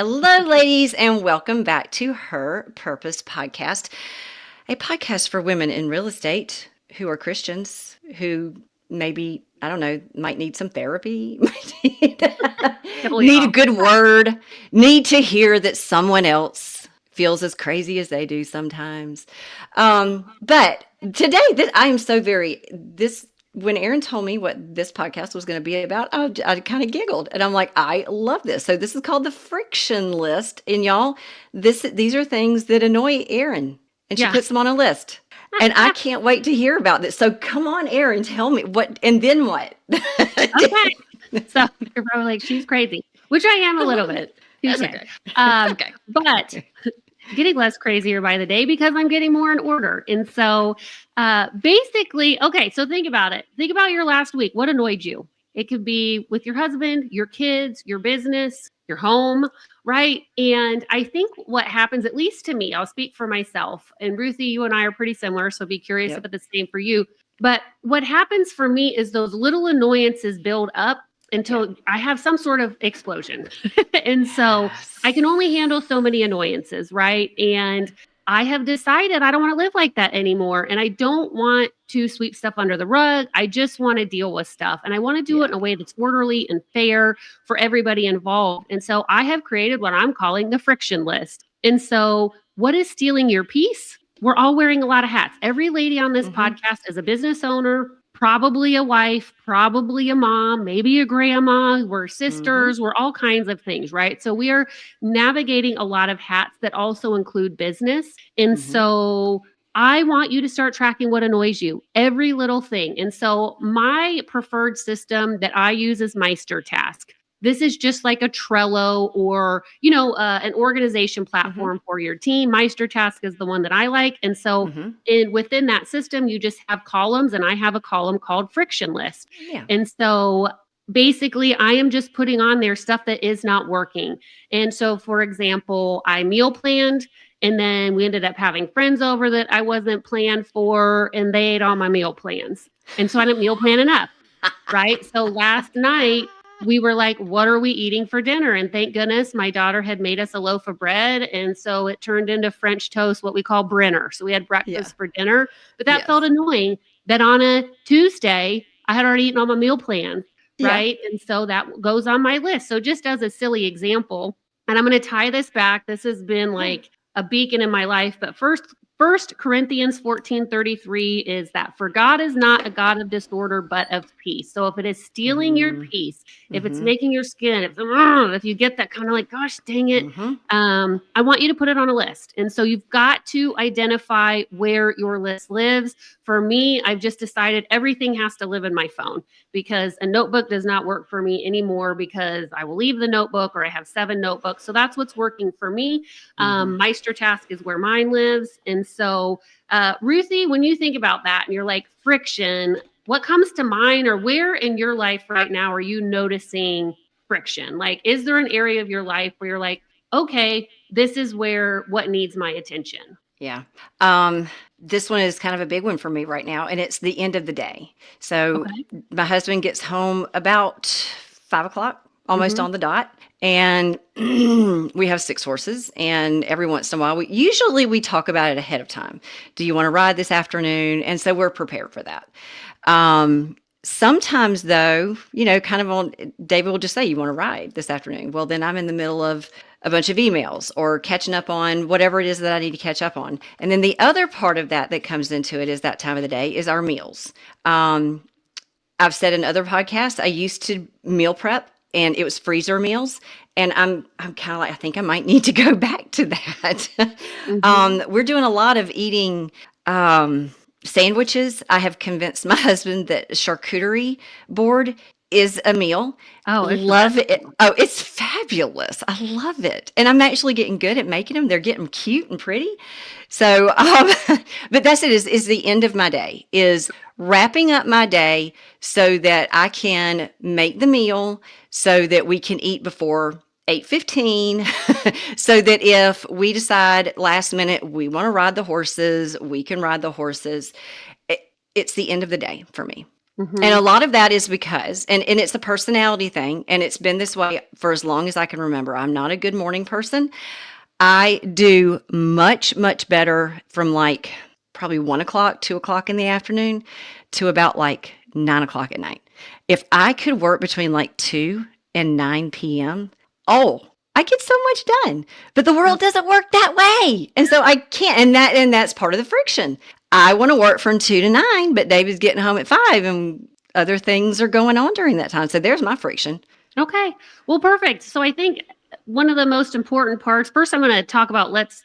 Hello, ladies, and welcome back to Her Purpose Podcast, a podcast for women in real estate who are Christians, who maybe, I don't know, might need some therapy, might need a good word, need to hear that someone else feels as crazy as they do sometimes. But today, when Erin told me what this podcast was going to be about, I kind of giggled, and I'm like, I love this. So this is called the friction list, and y'all, these are things that annoy Erin, and she puts them on a list, and I can't wait to hear about this. So come on, Erin, tell me what, and then what? Okay. So you're probably like, she's crazy, which I am a little bit. That's okay. Okay. But getting less crazier by the day because I'm getting more in order. And so basically, okay, so think about it. Think about your last week. What annoyed you? It could be with your husband, your kids, your business, your home, right? And I think what happens, at least to me, I'll speak for myself. And Ruthie, you and I are pretty similar, so be curious if it's the same for you. But what happens for me is those little annoyances build up until I have some sort of explosion. And so I can only handle so many annoyances, right? And I have decided I don't want to live like that anymore. And I don't want to sweep stuff under the rug. I just want to deal with stuff. And I want to do it in a way that's orderly and fair for everybody involved. And so I have created what I'm calling the friction list. And so what is stealing your peace? We're all wearing a lot of hats. Every lady on this podcast is a business owner, probably a wife, probably a mom, maybe a grandma. We're sisters. We're all kinds of things, right? So we are navigating a lot of hats that also include business. And so I want you to start tracking what annoys you, every little thing. And so my preferred system that I use is Meister Task. This is just like a Trello or, an organization platform for your team. Meister Task is the one that I like. And so within that system, you just have columns, and I have a column called friction list. Yeah. And so basically, I am just putting on there stuff that is not working. And so, for example, I meal planned, and then we ended up having friends over that I wasn't planned for, and they ate all my meal plans. And so I didn't meal plan enough, right? So last night, we were like, what are we eating for dinner? And thank goodness my daughter had made us a loaf of bread. And so it turned into French toast, what we call Brenner. So we had breakfast for dinner, but that felt annoying that on a Tuesday, I had already eaten all my meal plans, right? And so that goes on my list. So just as a silly example, and I'm going to tie this back. This has been like a beacon in my life. But First Corinthians 14:33 is that for God is not a God of disorder, but of peace. So if it is stealing your peace, if it's making your skin, if you get that kind of like, gosh, dang it, I want you to put it on a list. And so you've got to identify where your list lives. For me, I've just decided everything has to live in my phone because a notebook does not work for me anymore because I will leave the notebook or I have 7 notebooks. So that's what's working for me. Meister Task is where mine lives. And so, Ruthie, when you think about that and you're like friction, what comes to mind, or where in your life right now are you noticing friction? Like, is there an area of your life where you're like, okay, this is what needs my attention? Yeah. This one is kind of a big one for me right now, and it's the end of the day. So my husband gets home about 5:00, almost on the dot. And we have 6 horses, and every once in a while, we talk about it ahead of time. Do you want to ride this afternoon? And so we're prepared for that. Sometimes though, David will just say, you want to ride this afternoon? Well, then I'm in the middle of a bunch of emails or catching up on whatever it is that I need to catch up on. And then the other part of that comes into it is that time of the day is our meals. I've said in other podcasts, I used to meal prep, and it was freezer meals. And I'm kind of like, I think I might need to go back to that. We're doing a lot of eating sandwiches. I have convinced my husband that charcuterie board is a meal. Oh, love it. Oh, it's fabulous. I love it. And I'm actually getting good at making them. They're getting cute and pretty. So, but that's it, is the end of my day, is wrapping up my day so that I can make the meal so that we can eat before 8:15, so that if we decide last minute we want to ride the horses, we can ride the horses. It's the end of the day for me. And a Mhm. lot of that is because, and it's a personality thing, and it's been this way for as long as I can remember. I'm not a good morning person. I do much, much better from like probably 1 o'clock, 2 o'clock in the afternoon to about like 9 o'clock at night. If I could work between like 2 and 9 p.m., oh, I get so much done. But the world doesn't work that way. And so I can't, and that's part of the friction. I want to work from 2 to 9, but David's getting home at 5 and other things are going on during that time. So there's my friction. Okay. Well, perfect. So I think one of the most important parts, first I'm going to talk about let's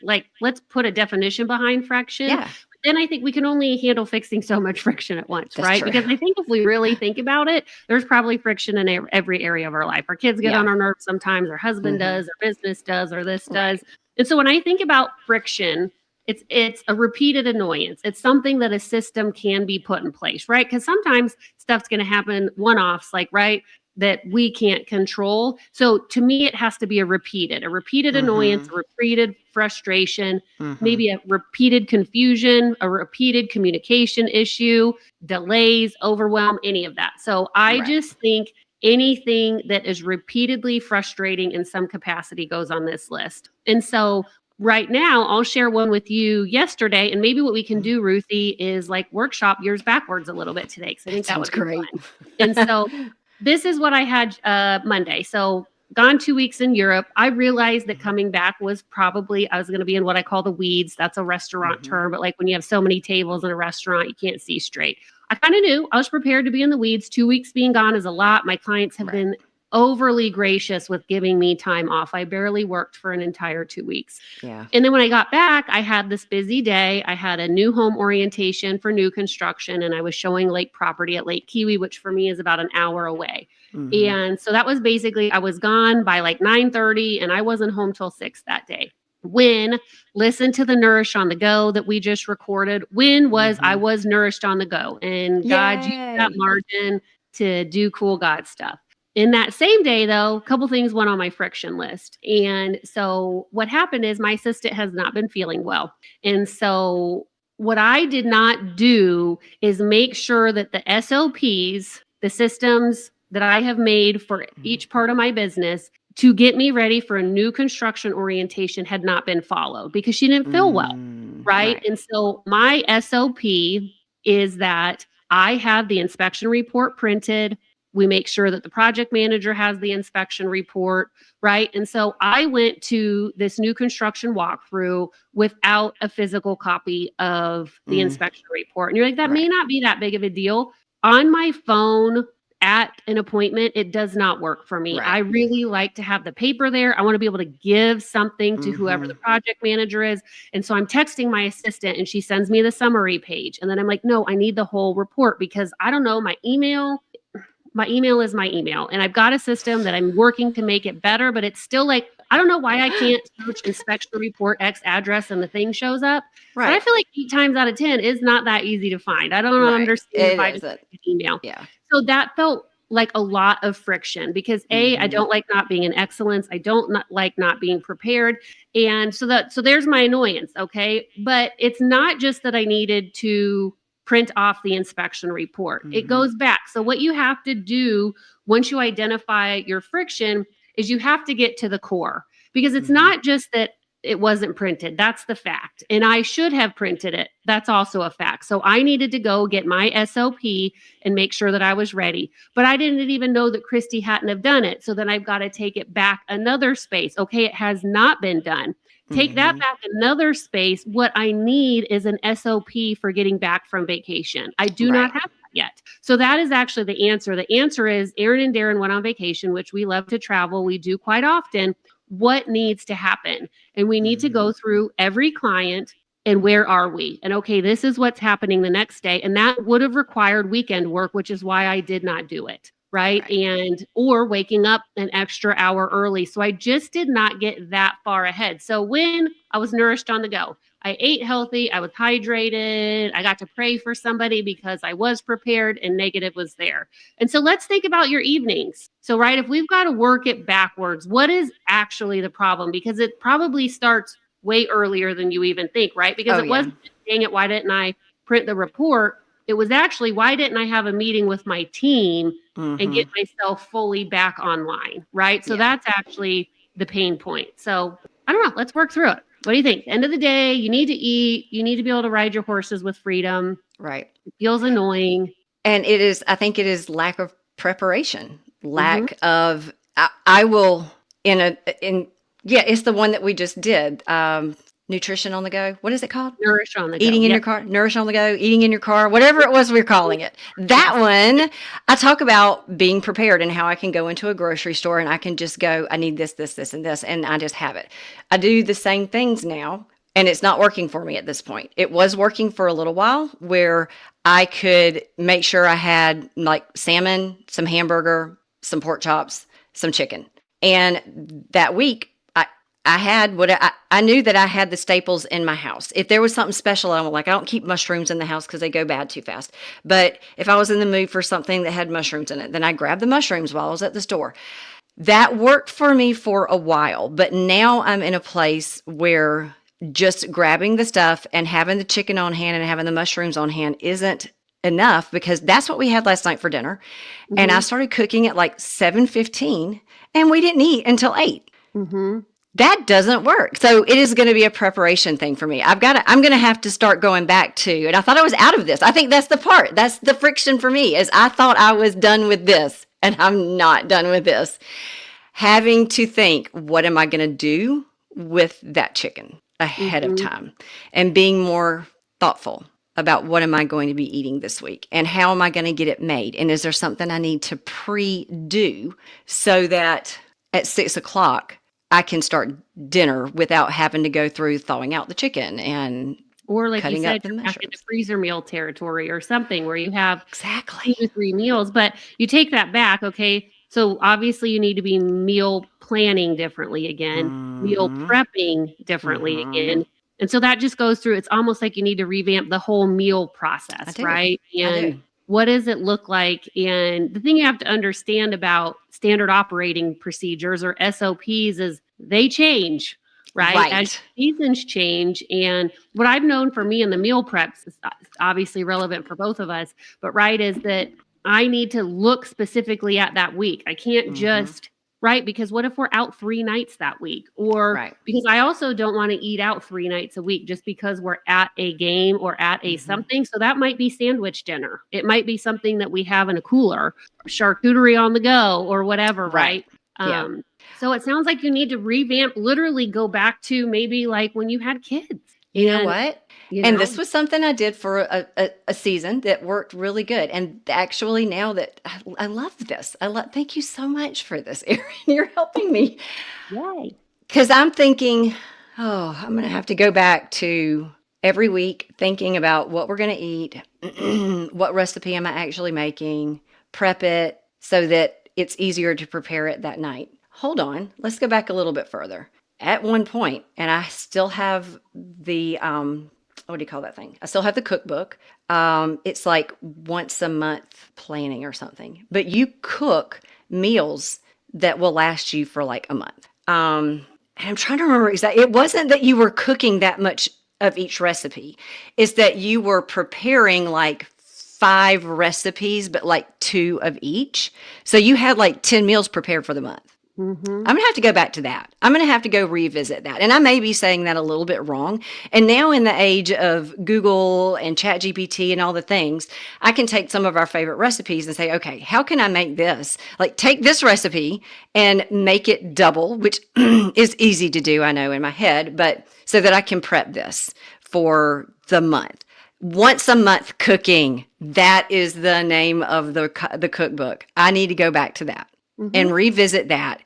put a definition behind friction. Yeah, Then I think we can only handle fixing so much friction at once, that's right? true. Because I think if we really think about it, there's probably friction in every area of our life. Our kids get Yeah. on our nerves sometimes, our husband Hmm. does, our business does, or this Right. does. And so when I think about friction, it's a repeated annoyance. It's something that a system can be put in place, right? Because sometimes stuff's going to happen one-offs, like right that we can't control. So to me, it has to be a repeated annoyance, Hmm. a repeated frustration, Hmm. maybe a repeated confusion, a repeated communication issue, delays, overwhelm, any of that. So I Right. just think anything that is repeatedly frustrating in some capacity goes on this list. And so right now, I'll share one with you yesterday. And maybe what we can do, Ruthie, is like workshop yours backwards a little bit today, because I That think that sounds would be great. fun. And so this is what I had Monday. So gone 2 weeks in Europe. I realized that coming back was probably, I was going to be in what I call the weeds. That's a restaurant Hmm. term, but like when you have so many tables in a restaurant, you can't see straight. I kind of knew I was prepared to be in the weeds. 2 weeks being gone is a lot. My clients have Right. been overly gracious with giving me time off. I barely worked for an entire 2 weeks. Yeah. And then when I got back, I had this busy day. I had a new home orientation for new construction, and I was showing lake property at Lake Kiwi, which for me is about an hour away. Hmm. And so that was basically, I was gone by like 9:30, and I wasn't home till 6 that day. When listen to the Nourish on the Go that we just recorded. When was I Hmm. was nourished on the go, and God used that Yay. margin to do cool God stuff. In that same day, though, a couple things went on my friction list. And so what happened is my assistant has not been feeling well. And so what I did not do is make sure that the SOPs, the systems that I have made for each part of my business to get me ready for a new construction orientation had not been followed because she didn't feel well. Right. Right. And so my SOP is that I have the inspection report printed. We make sure that the project manager has the inspection report, right? And so I went to this new construction walkthrough without a physical copy of the Mm. inspection report. And you're like, that may Right. not be that big of a deal. On my phone at an appointment, it does not work for me. I Right. really like to have the paper there. I want to be able to give something to whoever the Hmm. project manager is. And so I'm texting my assistant and she sends me the summary page. And then I'm like, no, I need the whole report because I don't know, my email is my email. And I've got a system that I'm working to make it better, but it's still like, I don't know why I can't search inspection report X address and the thing shows up. But I Right. feel like 8 times out of 10 is not that easy to find. I don't Right. understand if It I just isn't. email. Yeah. So that felt like a lot of friction because I Hmm. don't like not being in excellence. I don't not like not being prepared. And so there's my annoyance. Okay. But it's not just that I needed to print off the inspection report. It Hmm. goes back. So what you have to do once you identify your friction is you have to get to the core because it's Hmm. not just that it wasn't printed. That's the fact. And I should have printed it. That's also a fact. So I needed to go get my SOP and make sure that I was ready. But I didn't even know that Christy hadn't have done it. So then I've got to take it back another space. Okay, it has not been done. Take that Hmm. back another space. What I need is an SOP for getting back from vacation. I do not Right. have that yet. So that is actually the answer. The answer is Erin and Darren went on vacation, which we love to travel. We do quite often. What needs to happen? And we need to Hmm. go through every client and where are we? And okay, this is what's happening the next day. And that would have required weekend work, which is why I did not do it. Right. Right. And or waking up an extra hour early. So I just did not get that far ahead. So when I was nourished on the go, I ate healthy, I was hydrated, I got to pray for somebody because I was prepared and negative was there. And so let's think about your evenings. So, right, if we've got to work it backwards, what is actually the problem? Because it probably starts way earlier than you even think, right? Because Oh it yeah. wasn't, dang it, why didn't I print the report? It was actually, why didn't I have a meeting with my team and get Mm-hmm. myself fully back online, right? So Yeah. that's actually the pain point. So I don't know. Let's work through it. What do you think? End of the day, you need to eat. You need to be able to ride your horses with freedom. Right. It feels annoying. And it is, I think it is lack of preparation, Mm-hmm. lack of, I will, yeah, it's the one that we just did. Nutrition on the go. What is it called? Nourish on the go. Eating in Yep. your car, nourish on the go, eating in your car, whatever it was we were calling it. That Yes. one, I talk about being prepared and how I can go into a grocery store and I can just go, I need this, this, this, and this, and I just have it. I do the same things now, and it's not working for me at this point. It was working for a little while where I could make sure I had like salmon, some hamburger, some pork chops, some chicken. And that week, I had what I knew that I had the staples in my house. If there was something special, I don't keep mushrooms in the house because they go bad too fast. But if I was in the mood for something that had mushrooms in it, then I grabbed the mushrooms while I was at the store. That worked for me for a while, but now I'm in a place where just grabbing the stuff and having the chicken on hand and having the mushrooms on hand isn't enough because that's what we had last night for dinner. And I Mm-hmm. started cooking at like 7:15 and we didn't eat until 8. Mm-hmm. That doesn't work. So it is going to be a preparation thing for me. I'm going to have to start going back to, and I thought I was out of this. I think that's the part. That's the friction for me is I thought I was done with this and I'm not done with this. Having to think, what am I going to do with that chicken ahead of Mm-hmm. time and being more thoughtful about what am I going to be eating this week and how am I going to get it made? And is there something I need to pre-do so that at 6 o'clock, I can start dinner without having to go through thawing out the chicken and Or like you cutting said, up the you're back into mushrooms. freezer meal territory or something where you have 2 Exactly. to 3 meals, but you take that back, okay? So obviously you need to be meal planning differently again, meal Mm-hmm. prepping differently Mm-hmm. again. And so that just goes through, it's almost like you need to revamp the whole meal I process, do. right? I And do. what does it look like? And the thing you have to understand about standard operating procedures or SOPs is they change, right? As Right. seasons change. And what I've known for me in the meal preps is obviously relevant for both of us, but right is that I need to look specifically at that week. I can't Mm-hmm. just, right? Because what if we're out 3 nights that week? Or Right. because I also don't want to eat out 3 nights a week just because we're at a game or at a Mm-hmm. something. So that might be sandwich dinner. It might be something that we have in a cooler, charcuterie on the go, or whatever, Right. right? Yeah. So it sounds like you need to revamp, literally go back to maybe like when you had kids. You know And, what? you And know, this was something I did for a season that worked really good. And actually, now that I love this, thank you so much for this, Erin. You're helping me yay. because I'm thinking, oh, I'm going to have to go back to every week thinking about what we're going to eat, what recipe am I actually making, prep it so that it's easier to prepare it that night. Hold on, let's go back a little bit further. At one point, and I still have the what do you call that thing? I still have the cookbook. It's like once a month planning or something, but you cook meals that will last you for like a month. And I'm trying to remember exactly. It wasn't that you were cooking that much of each recipe. It's that you were preparing like 5 recipes, but like 2 of each. So you had like 10 meals prepared for the month. Mm-hmm. I'm going to have to go back to that. I'm going to have to go revisit that. And I may be saying that a little bit wrong. And now in the age of Google and ChatGPT and all the things, I can take some of our favorite recipes and say, okay, how can I make this? Like take this recipe and make it double, which is easy to do, I know in my head, but so that I can prep this for the month. Once a month cooking, that is the name of the cookbook. I need to go back to that Mm-hmm. and revisit that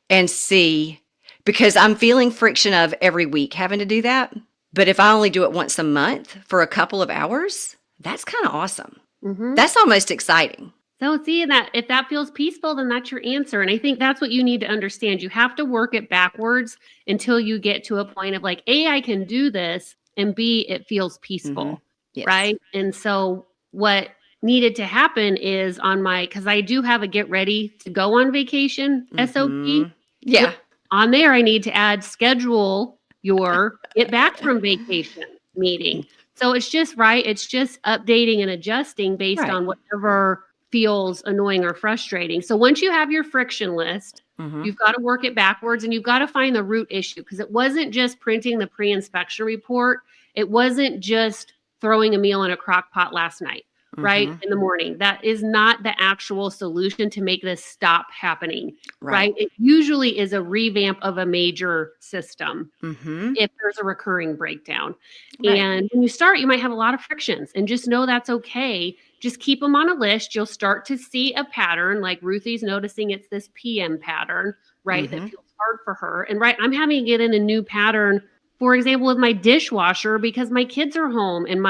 and see because I'm feeling friction of every week having to do that. But if I only do it once a month for a couple of hours, that's kind of awesome. Mm-hmm. That's almost exciting. So see that if that feels peaceful, then that's your answer. And I think that's what you need to understand. You have to work it backwards until you get to a point of like, A, I can do this, and B, it feels Mm-hmm. peaceful. Yes. Right. And so what needed to happen is on my, because I do have a get ready to go on vacation Mm-hmm. SOP. Yeah. On there, I need to add schedule your get back from vacation meeting. So it's just right. It's just updating and adjusting based Right. on whatever feels annoying or frustrating. So once you have your friction list, Mm-hmm. you've got to work it backwards and you've got to find the root issue, because it wasn't just printing the pre-inspection report. It wasn't just throwing a meal in a crock pot last night, right? Mm-hmm. In the morning. That is not the actual solution to make this stop happening, Right. right? It usually is a revamp of a major system Mm-hmm. if there's a recurring breakdown. Right. And when you start, you might have a lot of frictions, and just know that's okay. Just keep them on a list. You'll start to see a pattern, like Ruthie's noticing it's this PM pattern, right? That Mm-hmm. feels hard for her. And right, I'm having to get in a new pattern, for example, with my dishwasher, because my kids are home and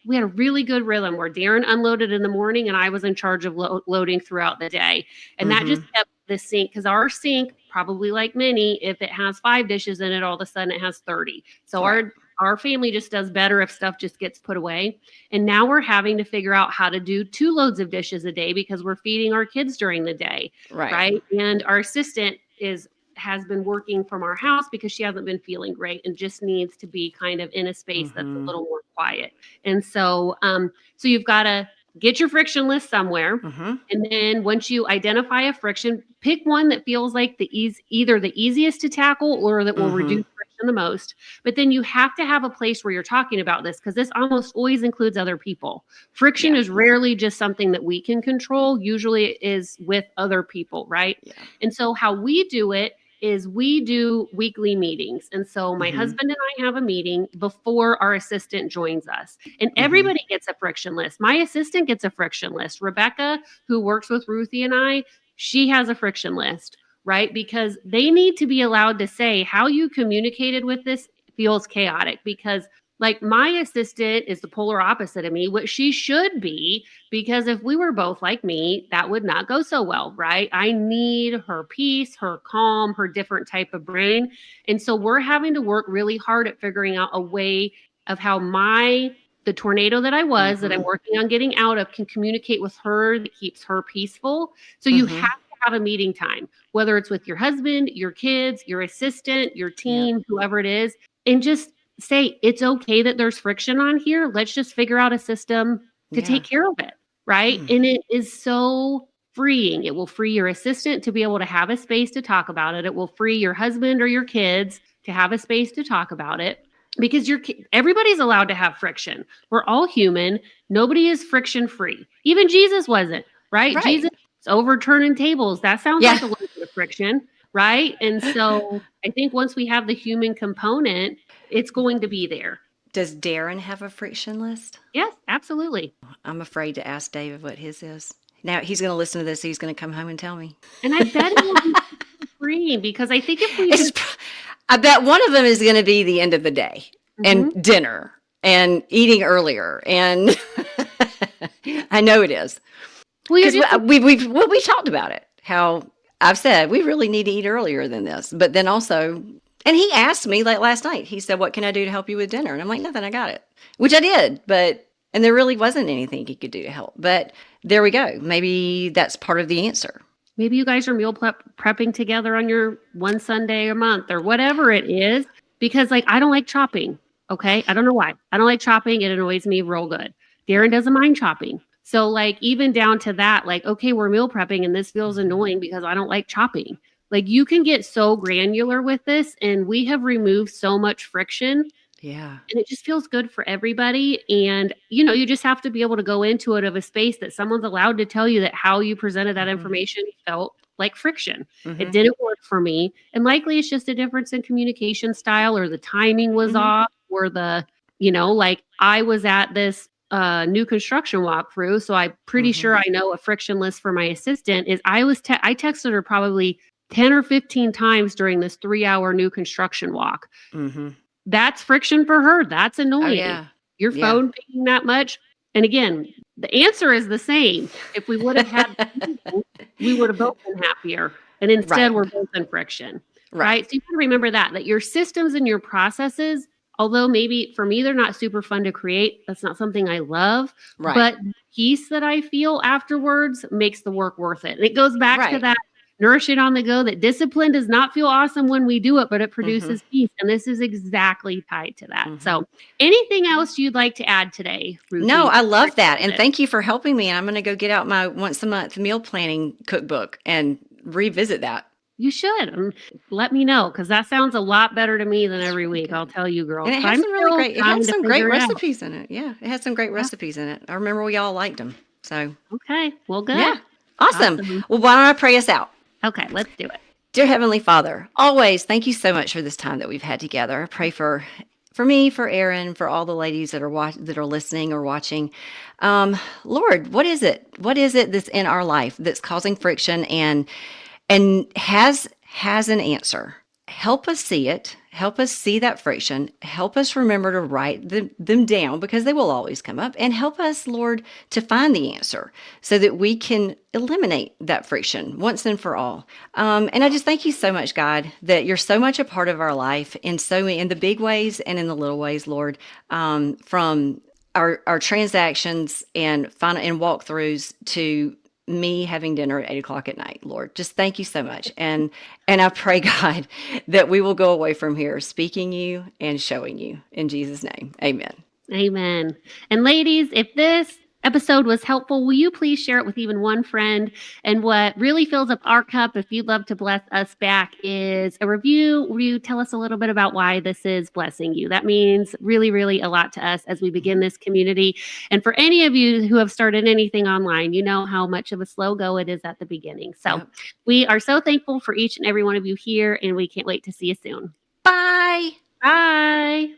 we had a really good rhythm where Darren unloaded in the morning and I was in charge of loading throughout the day. And that just Mm-hmm. kept the sink, because our sink, probably like many, if it has 5 dishes in it, all of a sudden it has 30. So Right. our family just does better if stuff just gets put away. And now we're having to figure out how to do 2 loads of dishes a day because we're feeding our kids during the day, Right. right? And our assistant has been working from our house because she hasn't been feeling great and just needs to be kind of in a space that's a Mm-hmm. little more quiet. And so so you've got to get your friction list somewhere. Mm-hmm. And then once you identify a friction, pick one that feels like either the easiest to tackle or that will Mm-hmm. reduce friction the most. But then you have to have a place where you're talking about this, because this almost always includes other people. Friction Yeah. is rarely just something that we can control. Usually it is with other people, right? Yeah. And so how we do it is we do weekly meetings. And so my Mm-hmm. husband and I have a meeting before our assistant joins us. And Mm-hmm. everybody gets a friction list. My assistant gets a friction list. Rebecca, who works with Ruthie and I, she has a friction list, right? Because they need to be allowed to say how you communicated with this feels chaotic, because like my assistant is the polar opposite of me, what she should be, because if we were both like me, that would not go so well, right? I need her peace, her calm, her different type of brain. And so we're having to work really hard at figuring out a way of how the tornado that I was, that I'm Mm-hmm. working on getting out of, can communicate with her that keeps her peaceful. So you have Mm-hmm. to have a meeting time, whether it's with your husband, your kids, your assistant, your Yep. team, whoever it is, and just say, it's okay that there's friction on here. Let's just figure out a system to Yeah. take care of it. Right. Mm. And it is so freeing. It will free your assistant to be able to have a space to talk about it. It will free your husband or your kids to have a space to talk about it, because everybody's allowed to have friction. We're all human. Nobody is friction free. Even Jesus wasn't, right? Right. Jesus was overturning tables. That sounds Yeah. like a little bit of friction, right? And so I think once we have the human component, it's going to be there. Does Darren have a friction list? Yes, absolutely. I'm afraid to ask David what his is. Now he's going to listen to this. He's going to come home and tell me. And I bet it will be freeing, because I think if we It's, I bet one of them is going to be the end of the day and dinner and eating earlier. And I know it is. well, you're Because just we've talked about it. How I've said we really need to eat earlier than this. But then also, and he asked me like last night. He said, "What can I do to help you with dinner?" And I'm like, "Nothing. I got it," which I did. And there really wasn't anything he could do to help. But there we go. Maybe that's part of the answer. maybe you guys are meal prepping together on your one Sunday a month or whatever it is, because like I don't like chopping. Okay, I don't know why. I don't like chopping. It annoys me real good. Darren doesn't mind chopping. So like even down to that, like, okay, we're meal prepping and this feels annoying because I don't like chopping. Like you can get so granular with this, and we have removed so much friction, Yeah. and it just feels good for everybody. And you just have to be able to go into it of a space that someone's allowed to tell you that how you presented that information felt like friction. It didn't work for me, and likely it's just a difference in communication style, or the timing was off, or like I was at this new construction walkthrough, so I'm pretty sure I know a friction list for my assistant is I texted her probably 10 or 15 times during this 3-hour new construction walk. That's friction for her. That's annoying. Oh yeah. Your Yeah. phone pinging that much. And again, the answer is the same. If we would have had the meeting, we would have both been happier. And instead, Right. we're both in friction. Right. Right. So you got to remember that your systems and your processes, although maybe for me, they're not super fun to create, that's not something I love. Right. But the peace that I feel afterwards makes the work worth it. And it goes back to Right. that nourish it on the go, that discipline does not feel awesome when we do it, but it Hmm. produces peace. And this is exactly tied to that. Hmm. So anything else you'd like to add today, No, Ruthie? I love that. And thank you for helping me. And I'm going to go get out my once a month meal planning cookbook and revisit that. You should. Let me know, because that sounds a lot better to me than It's every really week. I'll good. tell you, girl, And it 'cause has I'm some really still great, it trying has to some great figure it out. recipes in it. Yeah, it has some great Yeah. recipes in it. I remember we all liked them. So, Okay. Well, yeah. good. Awesome. Awesome. Well, why don't I pray us out? Okay, let's do it. Dear Heavenly Father, always thank you so much for this time that we've had together. I pray for me, for Erin, for all the ladies that are that are listening or watching. Lord, what is it? What is it that's in our life that's causing friction and has an answer? Help us see it. Help us see that friction. Help us remember to write them down, because they will always come up. And help us, Lord, to find the answer so that we can eliminate that friction once and for all. And I just thank you so much, God, that you're so much a part of our life in so many, in the big ways and in the little ways, Lord. From our transactions and final and walkthroughs to me having dinner at 8 o'clock at night, Lord. Just thank you so much. And I pray, God, that we will go away from here speaking you and showing you. In Jesus' name, amen. Amen. And ladies, if this episode was helpful, will you please share it with even one friend? And what really fills up our cup, if you'd love to bless us back, is a review where you tell us a little bit about why this is blessing you. That means really, really a lot to us as we begin this community. And for any of you who have started anything online, you know how much of a slow go it is at the beginning. So Yep. we are so thankful for each and every one of you here, and we can't wait to see you soon. Bye. Bye.